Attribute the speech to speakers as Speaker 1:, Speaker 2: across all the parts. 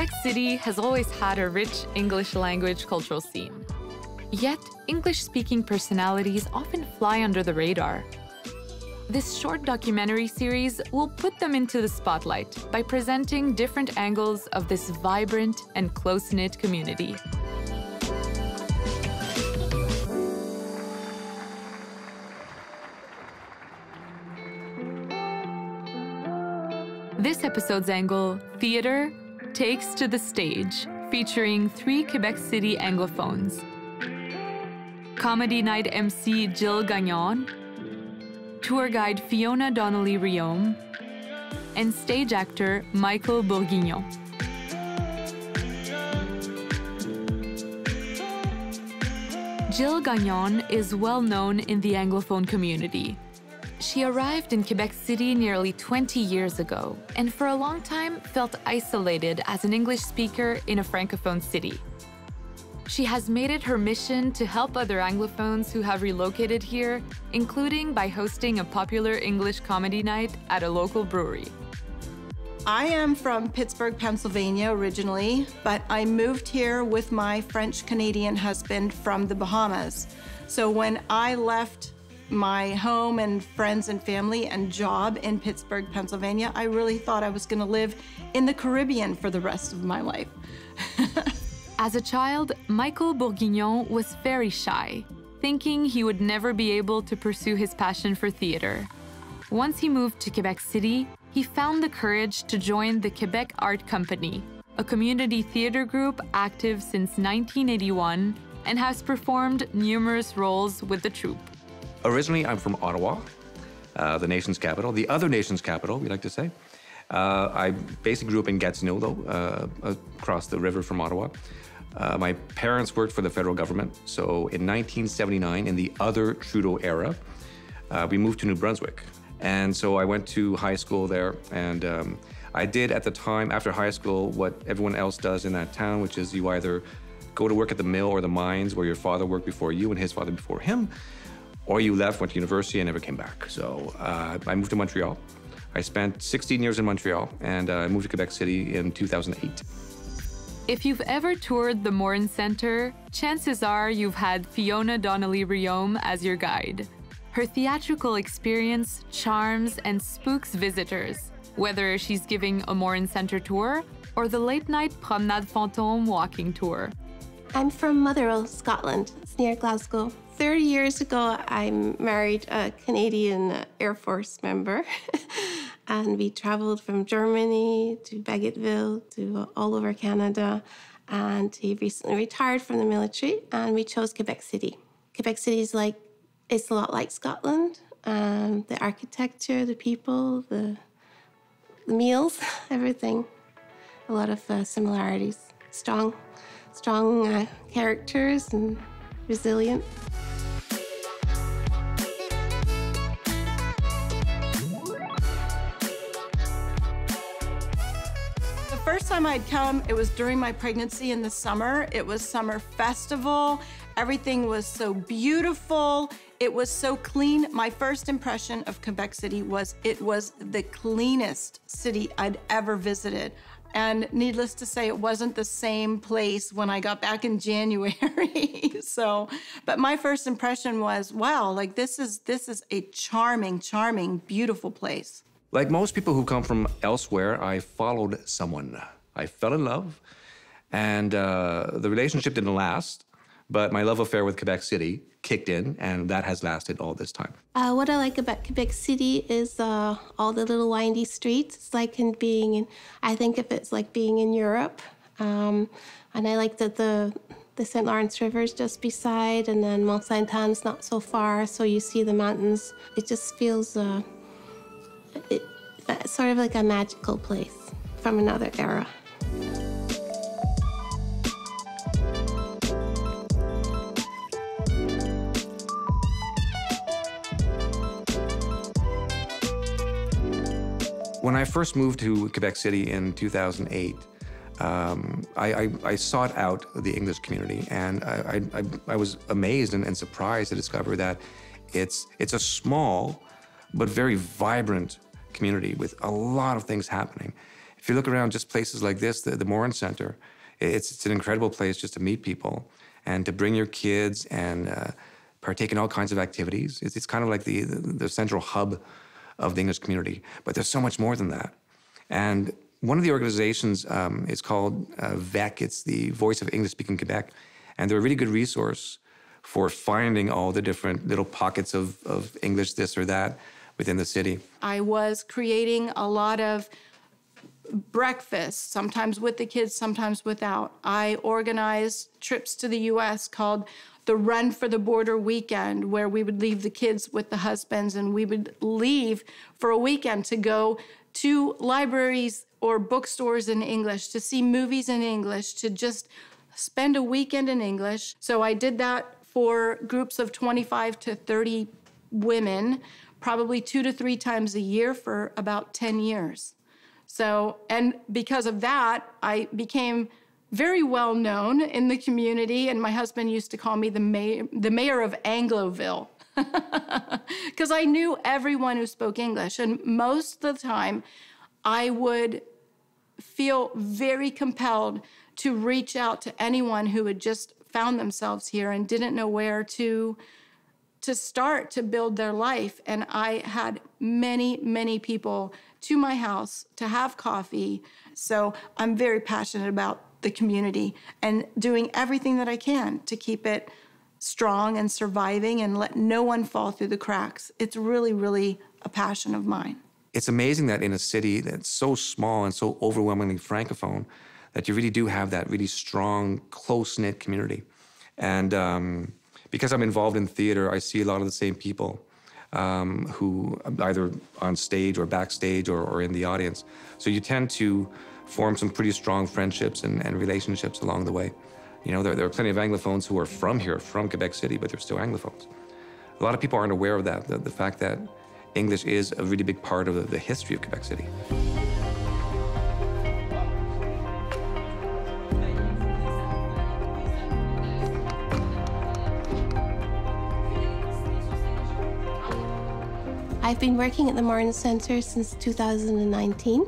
Speaker 1: Quebec City has always had a rich English language cultural scene. Yet, English-speaking personalities often fly under the radar. This short documentary series will put them into the spotlight by presenting different angles of this vibrant and close-knit community. This episode's angle, Theatre, takes to the stage, featuring 3 Quebec City Anglophones. Comedy night MC Jill Gagnon, tour guide Fiona Donnelly-Riome, and stage actor Michael Bourguignon. Jill Gagnon is well known in the Anglophone community. She arrived in Quebec City nearly 20 years ago, and for a long time felt isolated as an English speaker in a Francophone city. She has made it her mission to help other Anglophones who have relocated here, including by hosting a popular English comedy night at a local brewery.
Speaker 2: I am from Pittsburgh, Pennsylvania originally, but I moved here with my French-Canadian husband from the Bahamas. So when I left my home and friends and family and job in Pittsburgh, Pennsylvania, I really thought I was going to live in the Caribbean for the rest of my life.
Speaker 1: As a child, Michael Bourguignon was very shy, thinking he would never be able to pursue his passion for theater. Once he moved to Quebec City, he found the courage to join the Quebec Art Company, a community theater group active since 1981 and has performed numerous roles with the troupe.
Speaker 3: Originally, I'm from Ottawa, the nation's capital, the other nation's capital, we like to say. I basically grew up in Gatineau, though, across the river from Ottawa. My parents worked for the federal government, so in 1979, in the other Trudeau era, we moved to New Brunswick. And so I went to high school there, and I did at the time, after high school, what everyone else does in that town, which is you either go to work at the mill or the mines where your father worked before you and his father before him, or you left, went to university, and never came back. So I moved to Montreal. I spent 16 years in Montreal, and I moved to Quebec City in 2008.
Speaker 1: If you've ever toured the Morrin Centre, chances are you've had Fiona Donnelly-Riome as your guide. Her theatrical experience charms and spooks visitors, whether she's giving a Morrin Centre tour or the late-night Promenade Fantôme walking tour.
Speaker 4: I'm from Motherwell, Scotland. It's near Glasgow. 30 years ago, I married a Canadian Air Force member. And we traveled from Germany to Bagotville to all over Canada. And he recently retired from the military, and we chose Quebec City. Quebec City is it's a lot like Scotland. The architecture, the people, the meals, everything. A lot of similarities. Strong characters and resilient.
Speaker 2: The first time I'd come, it was during my pregnancy in the summer. It was summer festival. Everything was so beautiful. It was so clean. My first impression of Quebec City was it was the cleanest city I'd ever visited. And needless to say, it wasn't the same place when I got back in January. But my first impression was, wow, this is a charming, beautiful place.
Speaker 3: Like most people who come from elsewhere, I followed someone. I fell in love, and the relationship didn't last, but my love affair with Quebec City kicked in, and that has lasted all this time.
Speaker 4: What I like about Quebec City is all the little windy streets. It's like I think if it's like being in Europe. And I like that the St. Lawrence River is just beside, and then Mont Saint-Anne's not so far, so you see the mountains. It just feels it's sort of like a magical place from another era.
Speaker 3: When I first moved to Quebec City in 2008, I sought out the English community, and I was amazed and surprised to discover that it's a small but very vibrant community with a lot of things happening. If you look around just places like this, the Morrin Centre, it's an incredible place just to meet people and to bring your kids and partake in all kinds of activities. It's kind of like the central hub of the English community, but there's so much more than that. And one of the organizations is called VEC. It's the Voice of English-Speaking Quebec, and they're a really good resource for finding all the different little pockets of English this or that within the city.
Speaker 2: I was creating a lot of breakfasts, sometimes with the kids, sometimes without. I organized trips to the U.S. called the Run for the Border Weekend, where we would leave the kids with the husbands and we would leave for a weekend to go to libraries or bookstores in English, to see movies in English, to just spend a weekend in English. So I did that for groups of 25 to 30 women, probably 2 to 3 times a year for about 10 years. So, and because of that, I became very well known in the community, and my husband used to call me the mayor of Angloville, because I knew everyone who spoke English. And most of the time, I would feel very compelled to reach out to anyone who had just found themselves here and didn't know where to start to build their life. And I had many, many people to my house to have coffee. So I'm very passionate about the community and doing everything that I can to keep it strong and surviving and let no one fall through the cracks. It's really, really a passion of mine.
Speaker 3: It's amazing that in a city that's so small and so overwhelmingly Francophone, that you really do have that really strong, close-knit community. And because I'm involved in theater, I see a lot of the same people who either on stage or backstage or in the audience. So you tend to form some pretty strong friendships and relationships along the way. You know, there are plenty of Anglophones who are from here, from Quebec City, but they're still Anglophones. A lot of people aren't aware of that, the fact that English is a really big part of the history of Quebec City.
Speaker 4: I've been working at the Morrin Centre since 2019.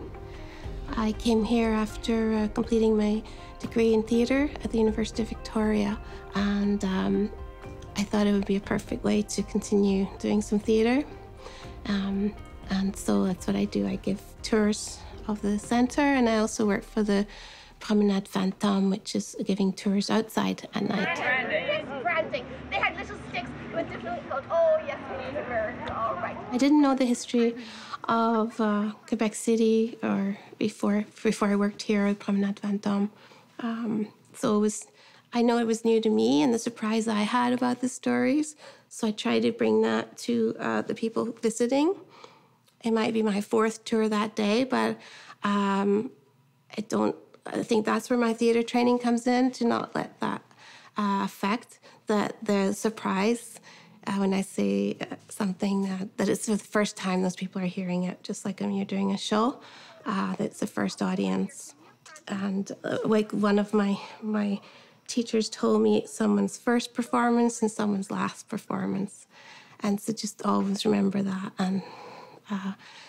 Speaker 4: I came here after completing my degree in theatre at the University of Victoria, and I thought it would be a perfect way to continue doing some theatre. And so that's what I do. I give tours of the centre, and I also work for the Patrimoine, which is giving tours outside at night.
Speaker 5: Branding. They had little sticks with different called. Oh yes, we were all right.
Speaker 4: I didn't know the history of Quebec City or before I worked here at Promenade Fantôme. So I know it was new to me and the surprise I had about the stories. So I tried to bring that to the people visiting. It might be my 4th tour that day, but I think that's where my theatre training comes in, to not let that affect the surprise when I say something that it's for the first time those people are hearing it, just like when you're doing a show, that's the first audience. And like one of my teachers told me, it's someone's first performance and someone's last performance. And so just always remember that. And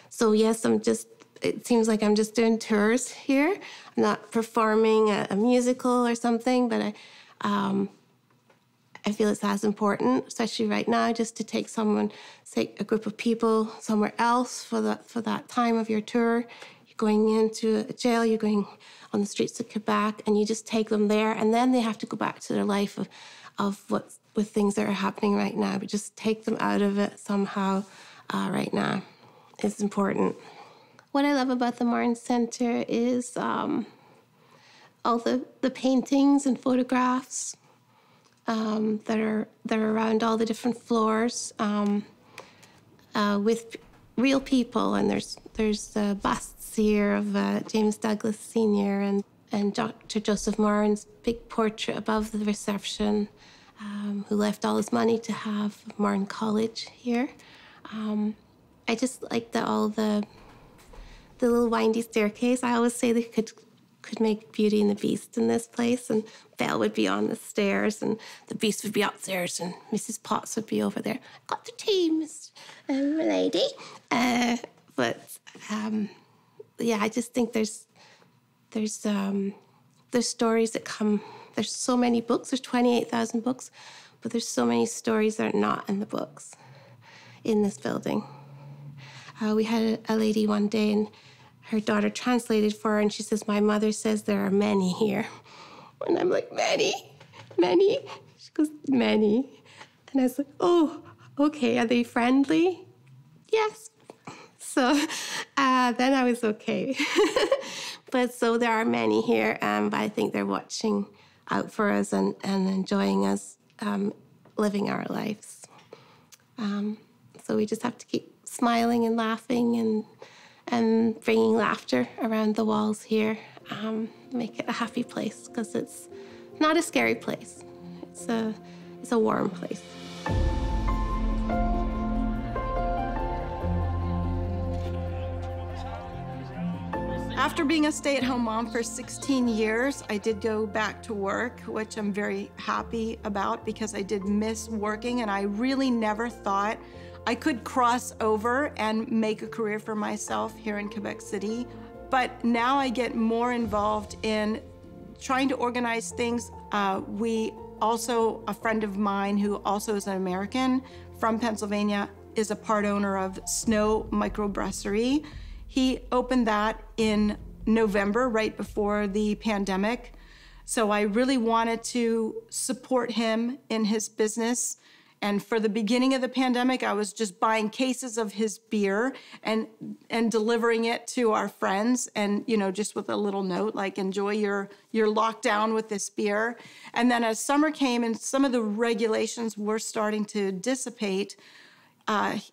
Speaker 4: so yes, it seems like I'm just doing tours here. I'm not performing a musical or something, but I feel it's as important, especially right now, just to take a group of people somewhere else for that time of your tour. You're going into a jail, you're going on the streets of Quebec, and you just take them there, and then they have to go back to their life with things that are happening right now, but just take them out of it somehow right now. It's important. What I love about the Morrin Centre is all the paintings and photographs that are around all the different floors with real people. And there's busts here of James Douglas Sr. and Dr. Joseph Morrin's big portrait above the reception, who left all his money to have Morrin College here. I just like all the little windy staircase. I always say they could make Beauty and the Beast in this place, and Belle would be on the stairs, and the Beast would be upstairs, and Mrs. Potts would be over there. Got the tea, Miss Lady. Yeah, I just think there's There's stories that come. There's so many books. There's 28,000 books, but there's so many stories that are not in the books in this building. We had a lady one day, and her daughter translated for her, and she says, "My mother says there are many here." And I'm like, "Many? Many?" She goes, "Many." And I was like, "Oh, okay. Are they friendly?" "Yes." So then I was okay. But so there are many here, but I think they're watching out for us and enjoying us living our lives. So we just have to keep smiling and laughing and bringing laughter around the walls here. Make it a happy place, because it's not a scary place. It's a warm place.
Speaker 2: After being a stay-at-home mom for 16 years, I did go back to work, which I'm very happy about because I did miss working, and I really never thought I could cross over and make a career for myself here in Quebec City. But now I get more involved in trying to organize things. A friend of mine who also is an American from Pennsylvania is a part owner of Snow Microbrasserie. He opened that in November, right before the pandemic. So I really wanted to support him in his business. And for the beginning of the pandemic, I was just buying cases of his beer and delivering it to our friends, and just with a little note like, "Enjoy your lockdown with this beer." And then as summer came and some of the regulations were starting to dissipate,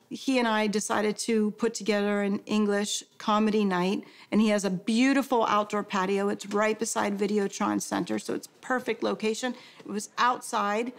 Speaker 2: he and I decided to put together an English comedy night, and he has a beautiful outdoor patio. It's right beside Videotron Centre, so it's perfect location. It was outside,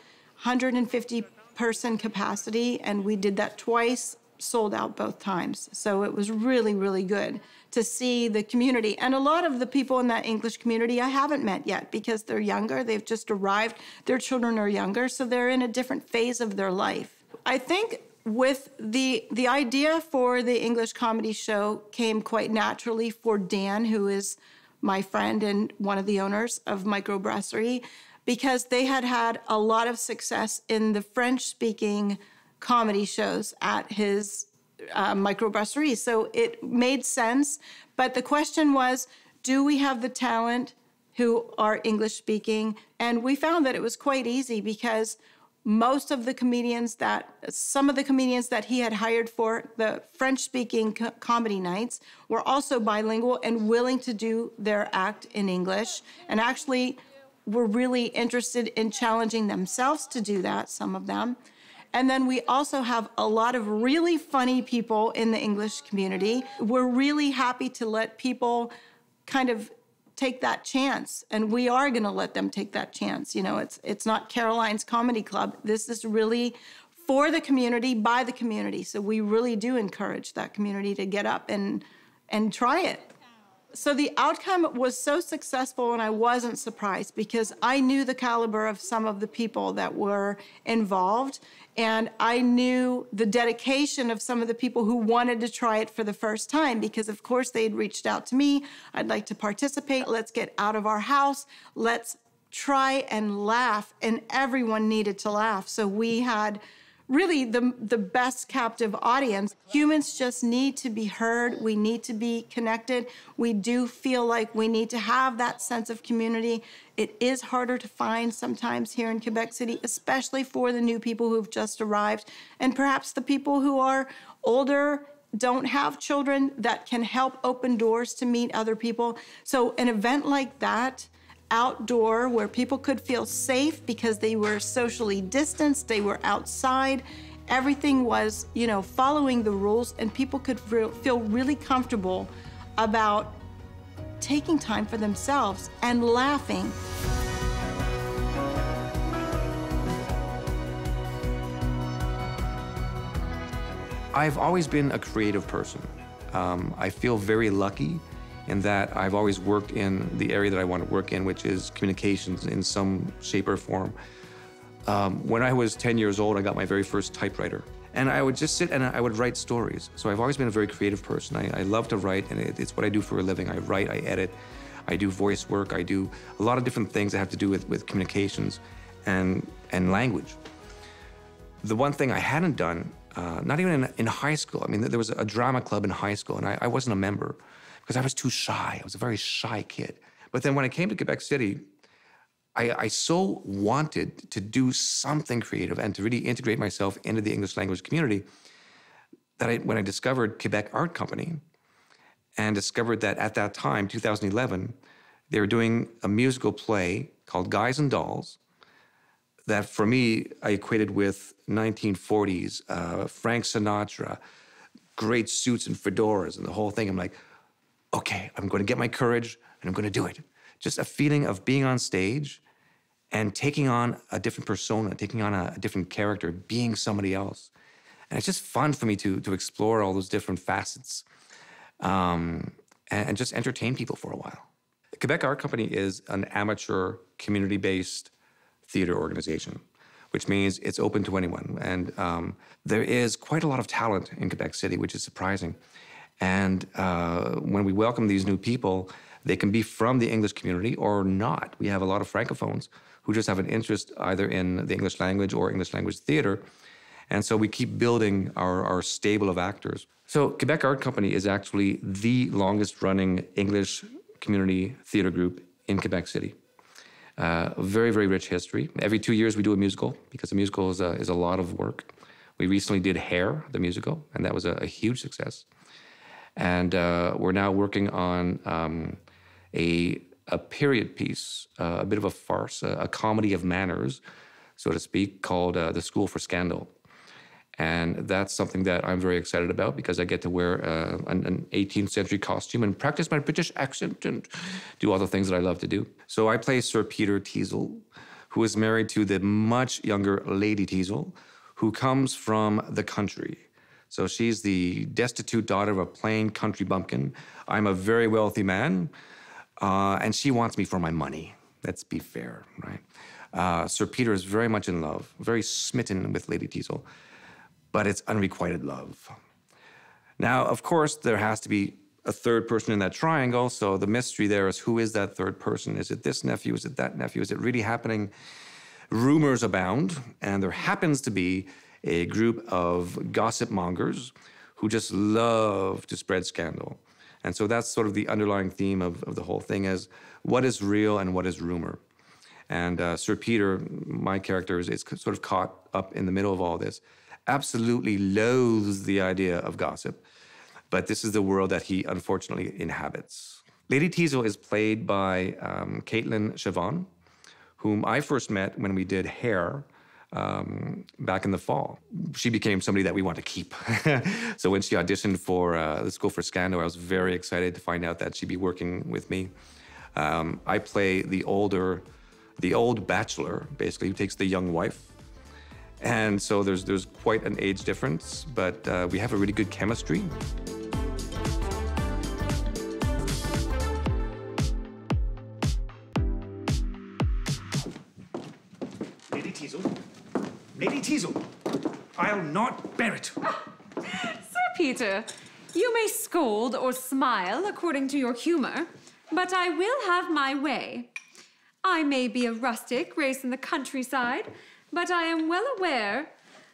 Speaker 2: 150-person capacity, and we did that twice, sold out both times. So it was really, really good to see the community. And a lot of the people in that English community I haven't met yet because they're younger, they've just arrived, their children are younger, so they're in a different phase of their life. I think with the idea for the English comedy show came quite naturally for Dan, who is my friend and one of the owners of Microbrasserie, because they had a lot of success in the French-speaking comedy shows at his Microbrasserie. So it made sense. But the question was, do we have the talent who are English-speaking? And we found that it was quite easy because some of the comedians that he had hired for the French-speaking comedy nights were also bilingual and willing to do their act in English, and actually were really interested in challenging themselves to do that, some of them. And then we also have a lot of really funny people in the English community. We're really happy to let people kind of take that chance, and we are going to let them take that chance. It's not Caroline's Comedy Club. This is really for the community, by the community. So we really do encourage that community to get up and try it. So the outcome was so successful, and I wasn't surprised because I knew the caliber of some of the people that were involved, and I knew the dedication of some of the people who wanted to try it for the first time because, of course, they had reached out to me. "I'd like to participate. Let's get out of our house. Let's try and laugh." And everyone needed to laugh. So we had really the best captive audience. Humans just need to be heard. We need to be connected. We do feel like we need to have that sense of community. It is harder to find sometimes here in Quebec City, especially for the new people who've just arrived, and perhaps the people who are older, don't have children that can help open doors to meet other people. So an event like that, outdoor, where people could feel safe because they were socially distanced, they were outside, everything was, following the rules, and people could feel really comfortable about taking time for themselves and laughing.
Speaker 3: I've always been a creative person. I feel very lucky in that I've always worked in the area that I want to work in, which is communications in some shape or form. When I was 10 years old, I got my very first typewriter. And I would just sit and I would write stories. So I've always been a very creative person. I love to write, and it's what I do for a living. I write, I edit. I do voice work. I do a lot of different things that have to do with communications and language. The one thing I hadn't done, not even in high school, I mean, there was a drama club in high school, and I wasn't a member because I was too shy. I was a very shy kid. But then when I came to Quebec City, I so wanted to do something creative and to really integrate myself into the English language community that when I discovered Quebec Art Company and discovered that at that time, 2011, they were doing a musical play called Guys and Dolls that for me, I equated with 1940s, Frank Sinatra, great suits and fedoras and the whole thing. I'm like, okay, I'm going to get my courage and I'm going to do it. Just a feeling of being on stage and taking on a different persona, taking on a different character, being somebody else. And it's just fun for me to explore all those different facets and just entertain people for a while. Quebec Art Company is an amateur, community-based theater organization, which means it's open to anyone. And there is quite a lot of talent in Quebec City, which is surprising. And when we welcome these new people, they can be from the English community or not. We have a lot of Francophones who just have an interest either in the English language or English language theater. And so we keep building our stable of actors. So Quebec Art Company is actually the longest running English community theater group in Quebec City. Very, very rich history. Every 2 years we do a musical because a musical is a lot of work. We recently did Hair, the musical, and that was a huge success. And we're now working on a period piece, a bit of a farce, a comedy of manners, so to speak, called The School for Scandal. And that's something that I'm very excited about because I get to wear an 18th century costume and practice my British accent and do all the things that I love to do. So I play Sir Peter Teasel, who is married to the much younger Lady Teasel, who comes from the country. So she's the destitute daughter of a plain country bumpkin. I'm a very wealthy man, and she wants me for my money. Let's be fair, right? Sir Peter is very much in love, very smitten with Lady Teasel, but it's unrequited love. Now, of course, there has to be a third person in that triangle, so the mystery there is who is that third person? Is it this nephew? Is it that nephew? Is it really happening? Rumors abound, and there happens to be a group of gossip mongers who just love to spread scandal. And so that's sort of the underlying theme of the whole thing is what is real and what is rumor. And Sir Peter, my character, is sort of caught up in the middle of all this, absolutely loathes the idea of gossip, but this is the world that he unfortunately inhabits. Lady Teasel is played by Caitlin Chavon, whom I first met when we did Hair back in the fall. She became somebody that we want to keep. So when she auditioned for The School for Scandal, I was very excited to find out that she'd be working with me. I play the old bachelor, basically, who takes the young wife. And so there's quite an age difference, but we have a really good chemistry.
Speaker 6: Lady Teasel, I'll not bear it.
Speaker 7: Sir Peter, you may scold or smile according to your humor, but I will have my way. I may be a rustic raised in the countryside, but I am well aware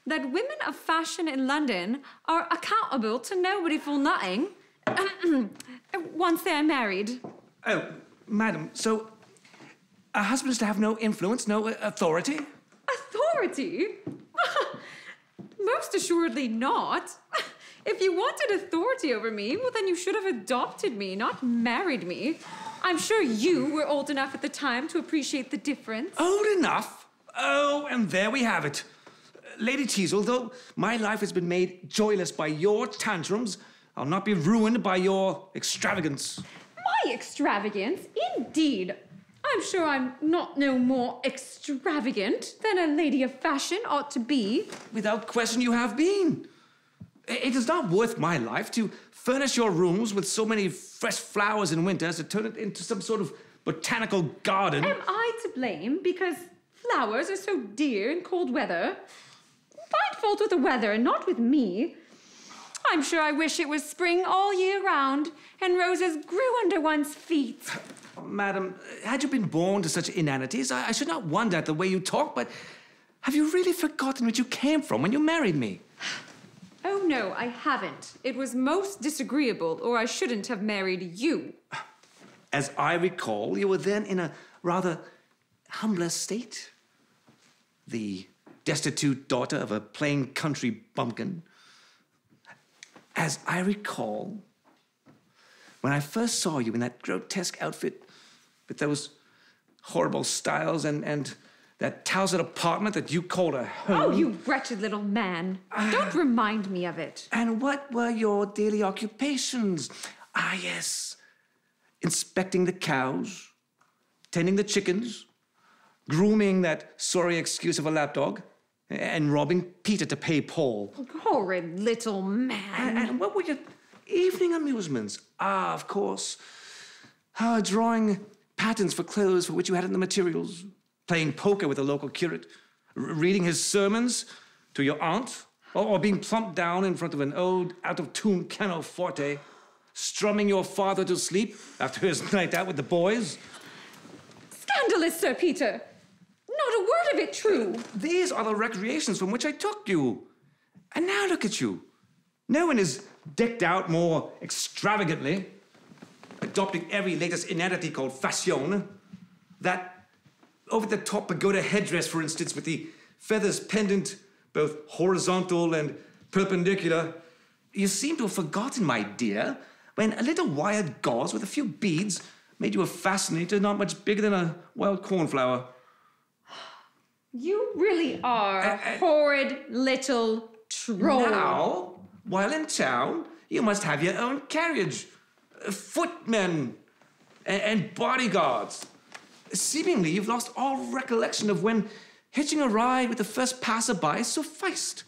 Speaker 7: that women of fashion in London are accountable to nobody for nothing once they are married.
Speaker 6: Oh, madam, so a husband is to have no influence, no authority?
Speaker 7: Authority? Most assuredly not. If you wanted authority over me, well, then you should have adopted me, not married me. I'm sure you were old enough at the time to appreciate the difference.
Speaker 6: Old enough? Oh, and there we have it. Lady Teasel, though my life has been made joyless by your tantrums, I'll not be ruined by your extravagance.
Speaker 7: My extravagance? Indeed. I'm sure I'm not no more extravagant than a lady of fashion ought to be.
Speaker 6: Without question you have been. It is not worth my life to furnish your rooms with so many fresh flowers in winter as to turn it into some sort of botanical garden.
Speaker 7: Am I to blame because flowers are so dear in cold weather? Find fault with the weather and not with me. I'm sure I wish it was spring all year round and roses grew under one's feet.
Speaker 6: Madam, had you been born to such inanities, I should not wonder at the way you talk, but have you really forgotten where you came from when you married me?
Speaker 7: Oh, no, I haven't. It was most disagreeable, or I shouldn't have married you.
Speaker 6: As I recall, you were then in a rather humbler state. The destitute daughter of a plain country bumpkin. As I recall, when I first saw you in that grotesque outfit with those horrible styles and that tousled apartment that you called a home.
Speaker 7: Oh, you wretched little man. Don't remind me of it.
Speaker 6: And what were your daily occupations? Ah, yes. Inspecting the cows, tending the chickens, grooming that sorry excuse of a lapdog, and robbing Peter to pay Paul.
Speaker 7: Horrid little man.
Speaker 6: And what were your evening amusements? Ah, of course. Drawing patterns for clothes for which you hadn't the materials, playing poker with the local curate, reading his sermons to your aunt, or being plumped down in front of an old, out-of-tune pianoforte, strumming your father to sleep after his night out with the boys.
Speaker 7: Scandalous, Sir Peter. Not a word of it true.
Speaker 6: These are the recreations from which I took you. And now look at you. No one is decked out more extravagantly, adopting every latest inanity called fashion. That over-the-top pagoda headdress, for instance, with the feathers pendant both horizontal and perpendicular. You seem to have forgotten, my dear, when a little wired gauze with a few beads made you a fascinator not much bigger than a wild cornflower.
Speaker 7: You really are a horrid little troll.
Speaker 6: Now, while in town, you must have your own carriage, footmen, and bodyguards. Seemingly, you've lost all recollection of when hitching a ride with the first passerby sufficed.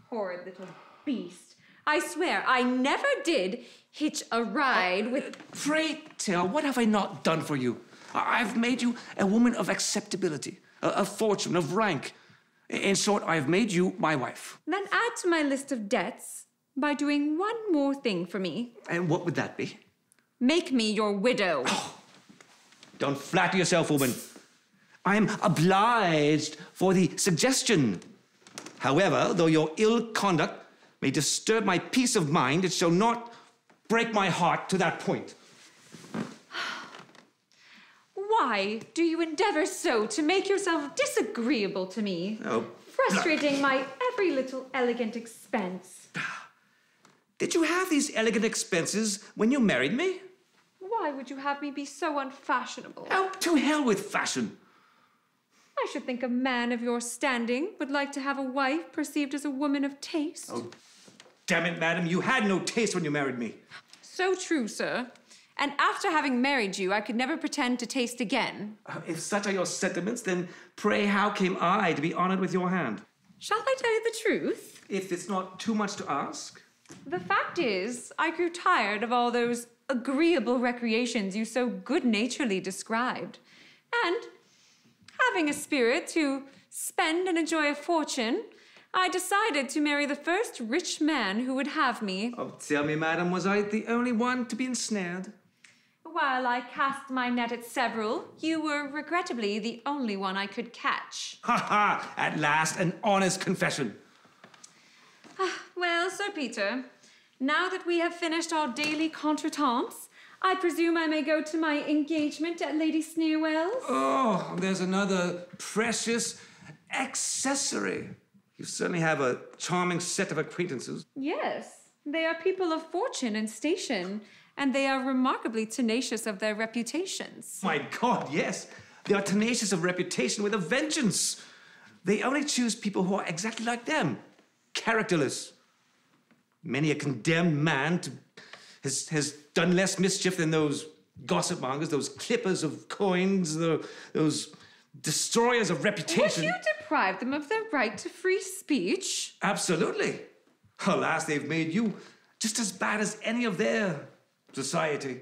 Speaker 7: Horrid little beast. I swear, I never did hitch a ride with...
Speaker 6: Pray tell, what have I not done for you? I've made you a woman of acceptability, a fortune, of rank. In short, I've made you my wife.
Speaker 7: Then add to my list of debts by doing one more thing for me.
Speaker 6: And what would that be?
Speaker 7: Make me your widow.
Speaker 6: Oh, don't flatter yourself, woman. I am obliged for the suggestion. However, though your ill conduct may disturb my peace of mind, it shall not break my heart to that point.
Speaker 7: Why do you endeavor so to make yourself disagreeable to me?
Speaker 6: Oh,
Speaker 7: frustrating my every little elegant expense.
Speaker 6: Did you have these elegant expenses when you married me?
Speaker 7: Why would you have me be so unfashionable?
Speaker 6: Oh, to hell with fashion.
Speaker 7: I should think a man of your standing would like to have a wife perceived as a woman of taste.
Speaker 6: Oh, damn it, madam, you had no taste when you married me.
Speaker 7: So true, sir. And after having married you, I could never pretend to taste again.
Speaker 6: If such are your sentiments, then pray how came I to be honored with your hand?
Speaker 7: Shall I tell you the truth?
Speaker 6: If it's not too much to ask.
Speaker 7: The fact is, I grew tired of all those agreeable recreations you so good-naturedly described. And having a spirit to spend and enjoy a fortune, I decided to marry the first rich man who would have me.
Speaker 6: Oh, tell me, madam, was I the only one to be ensnared?
Speaker 7: While I cast my net at several, you were regrettably the only one I could catch.
Speaker 6: Ha ha! At last, an honest confession.
Speaker 7: Well, Sir Peter, now that we have finished our daily contretemps, I presume I may go to my engagement at Lady Sneerwell's?
Speaker 6: Oh, there's another precious accessory. You certainly have a charming set of acquaintances.
Speaker 7: Yes, they are people of fortune and station, and they are remarkably tenacious of their reputations.
Speaker 6: My God, yes. They are tenacious of reputation with a vengeance. They only choose people who are exactly like them, characterless. Many a condemned man has done less mischief than those gossip mongers, those clippers of coins, those destroyers of reputation.
Speaker 7: Would you deprive them of their right to free speech?
Speaker 6: Absolutely. Alas, they've made you just as bad as any of their society.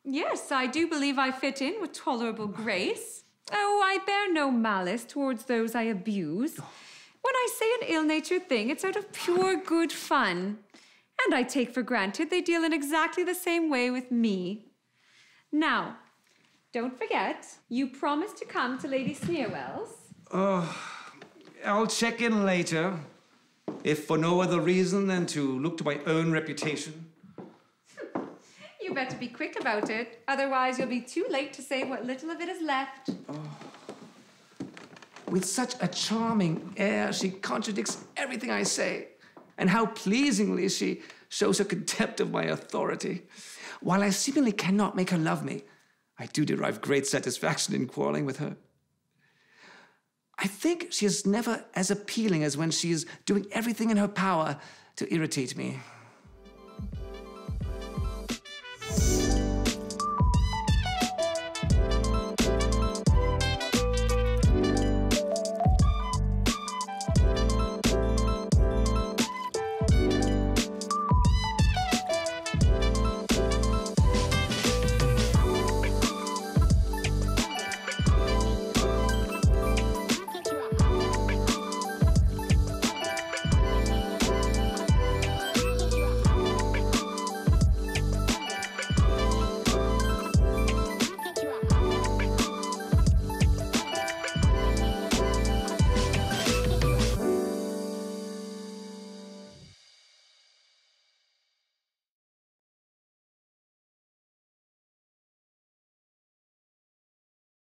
Speaker 7: Yes, I do believe I fit in with tolerable grace. Oh, I bear no malice towards those I abuse. When I say an ill-natured thing, it's out of pure good fun. And I take for granted they deal in exactly the same way with me. Now, don't forget, you promised to come to Lady Sneerwell's.
Speaker 6: I'll check in later, if for no other reason than to look to my own reputation.
Speaker 7: You better be quick about it, otherwise you'll be too late to save what little of it is left.
Speaker 6: With such a charming air, she contradicts everything I say. And how pleasingly she shows her contempt of my authority. While I seemingly cannot make her love me, I do derive great satisfaction in quarreling with her. I think she is never as appealing as when she is doing everything in her power to irritate me.